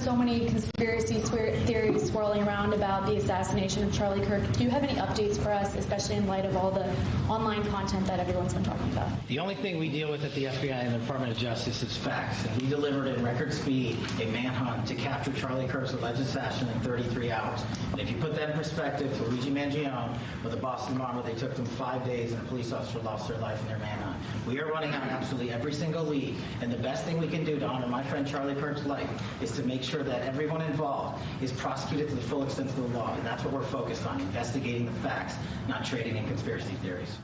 so many conspiracy theories swirling around about the assassination of Charlie Kirk. Do you have any updates for us, especially in light of all the online content that everyone's been talking about? The only thing we deal with at the FBI and the Department of Justice is facts. And we delivered in record speed a manhunt to capture Charlie Kirk's alleged assassin in 33 hours. And if you put that in perspective to Luigi Mangione or the Boston bomber, they took them 5 days and a police officer lost their life in their manhunt. We are running on absolutely every single lead. And the best thing we can do to honor my friend Charlie Kirk's life is to make sure that everyone involved is prosecuted to the full extent of the law. And that's what we're focused on, investigating the facts, not trading in conspiracy theories.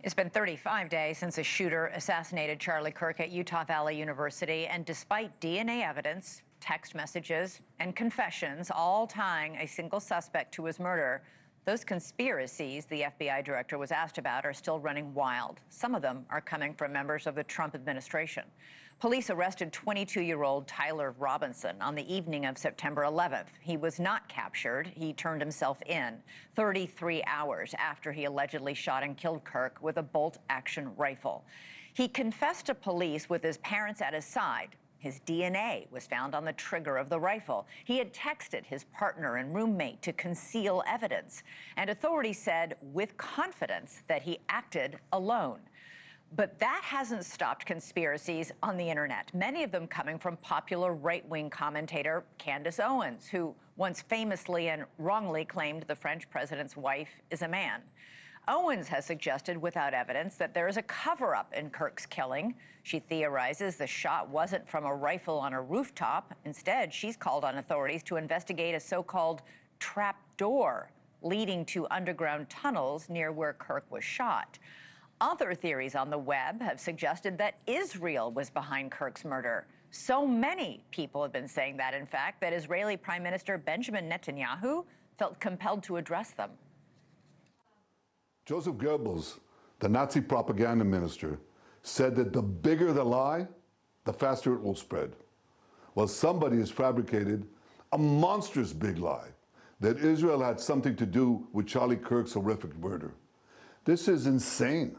It's been 35 days since a shooter assassinated Charlie Kirk at Utah Valley University, and despite DNA evidence, text messages, and confessions all tying a single suspect to his murder, those conspiracies the FBI director was asked about are still running wild. Some of them are coming from members of the Trump administration. Police arrested 22-year-old Tyler Robinson on the evening of September 11th. He was not captured. He turned himself in 33 hours after he allegedly shot and killed Kirk with a bolt-action rifle. He confessed to police with his parents at his side. His DNA was found on the trigger of the rifle. He had texted his partner and roommate to conceal evidence, and authorities said with confidence that he acted alone. But that hasn't stopped conspiracies on the internet, many of them coming from popular right-wing commentator Candace Owens, who once famously and wrongly claimed the French president's wife is a man. Owens has suggested without evidence that there is a cover-up in Kirk's killing. She theorizes the shot wasn't from a rifle on a rooftop. Instead, she's called on authorities to investigate a so-called trap door leading to underground tunnels near where Kirk was shot. Other theories on the web have suggested that Israel was behind Kirk's murder. So many people have been saying that, in fact, that Israeli Prime Minister Benjamin Netanyahu felt compelled to address them. Joseph Goebbels, the Nazi propaganda minister, said that the bigger the lie, the faster it will spread. Well, somebody has fabricated a monstrous big lie that Israel had something to do with Charlie Kirk's horrific murder. This is insane.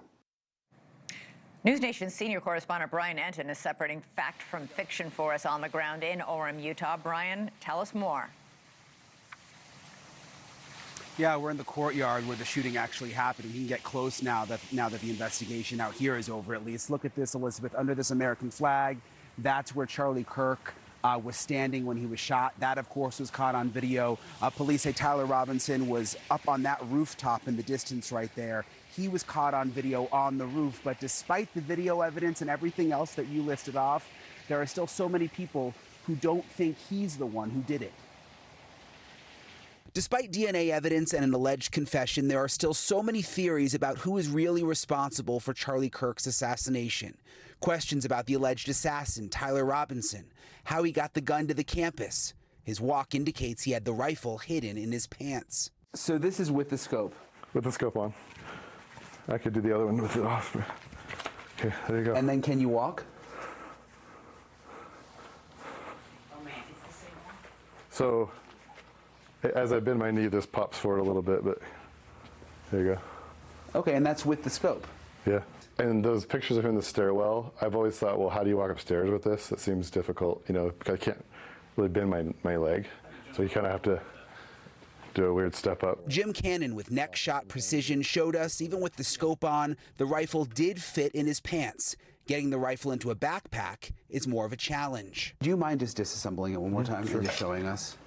NewsNation senior correspondent Brian Entin is separating fact from fiction for us on the ground in Orem, Utah. Brian, tell us more. Yeah, we're in the courtyard where the shooting actually happened. You can get close now that the investigation out here is over, at least. Look at this, Elizabeth, under this American flag. That's where Charlie Kirk was standing when he was shot. That, of course, was caught on video. Police say Tyler Robinson was up on that rooftop in the distance right there. He was caught on video on the roof. But despite the video evidence and everything else that you listed off, there are still so many people who don't think he's the one who did it. Despite DNA evidence and an alleged confession, there are still so many theories about who is really responsible for Charlie Kirk's assassination. Questions about the alleged assassin, Tyler Robinson, how he got the gun to the campus. His walk indicates he had the rifle hidden in his pants. So this is with the scope? With the scope on. I could do the other one with it off. Okay, there you go. And then can you walk? Oh man, it's the same one. So, as I bend my knee, this pops forward a little bit, but there you go. Okay, and that's with the scope? Yeah. And those pictures of him in the stairwell, I've always thought, well, how do you walk upstairs with this? It seems difficult, you know, because I can't really bend my leg. So you kind of have to do a weird step up. Jim Cannon with neck shot precision showed us, even with the scope on, the rifle did fit in his pants. Getting the rifle into a backpack is more of a challenge. Do you mind just disassembling it one more time and just showing us?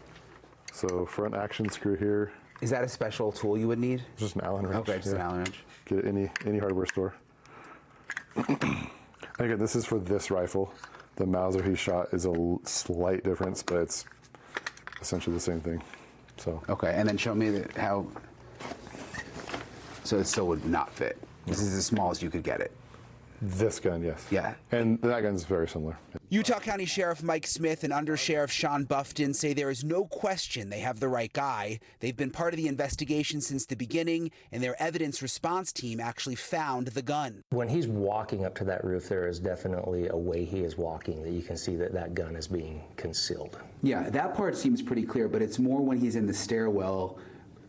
So front action screw here. Is that a special tool you would need? Just an Allen wrench. Okay, just an Allen wrench. Get it any hardware store. Again, this is for this rifle. The Mauser he shot is a slight difference, but it's essentially the same thing. So. Okay, and then show me how. So it still would not fit. This is as small as you could get it. This gun, yes. Yeah. And that gun's very similar. Utah County Sheriff Mike Smith and Under Sheriff Sean Buffton say there is no question they have the right guy. They've been part of the investigation since the beginning, and their evidence response team actually found the gun. When he's walking up to that roof, there is definitely a way he is walking that you can see that that gun is being concealed. Yeah, that part seems pretty clear, but it's more when he's in the stairwell.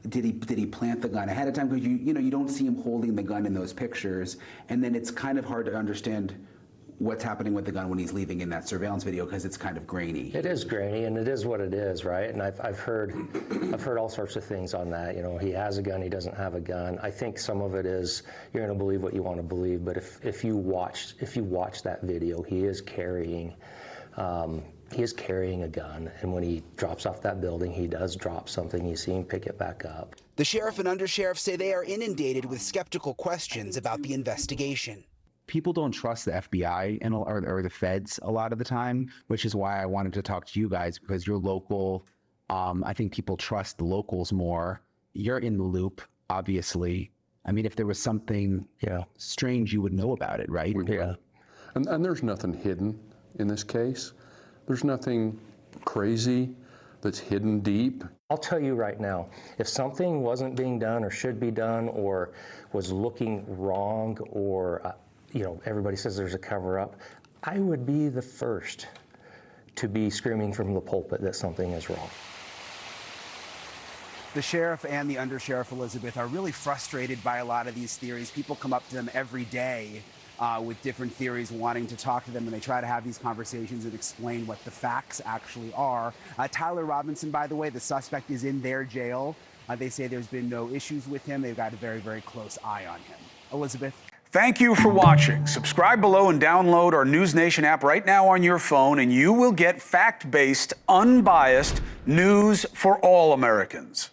Did he plant the gun ahead of time? Because you don't see him holding the gun in those pictures, and then it's kind of hard to understand what's happening with the gun when he's leaving in that surveillance video, because it's kind of grainy. It is grainy, and it is what it is, right? And I've heard all sorts of things on that. You know, he has a gun, he doesn't have a gun. I think some of it is you're going to believe what you want to believe. But if you watch that video, he is carrying a gun, and when he drops off that building, he does drop something. You see him pick it back up. The sheriff and undersheriff say they are inundated with skeptical questions about the investigation. People don't trust the FBI or the feds a lot of the time, which is why I wanted to talk to you guys, because you're local. I think people trust the locals more. You're in the loop, obviously. I mean, if there was something strange, you would know about it, right? Yeah. And there's nothing hidden in this case. There's nothing crazy that's hidden deep. I'll tell you right now, if something wasn't being done or should be done or was looking wrong or everybody says there's a cover-up, I would be the first to be screaming from the pulpit that something is wrong. The sheriff and the undersheriff, Elizabeth, are really frustrated by a lot of these theories. People come up to them every day with different theories, wanting to talk to them, and they try to have these conversations and explain what the facts actually are. Tyler Robinson, by the way, the suspect, is in their jail. They say there's been no issues with him. They've got a very, very close eye on him. Elizabeth? Thank you for watching. Subscribe below and download our NewsNation app right now on your phone, and you will get fact-based, unbiased news for all Americans.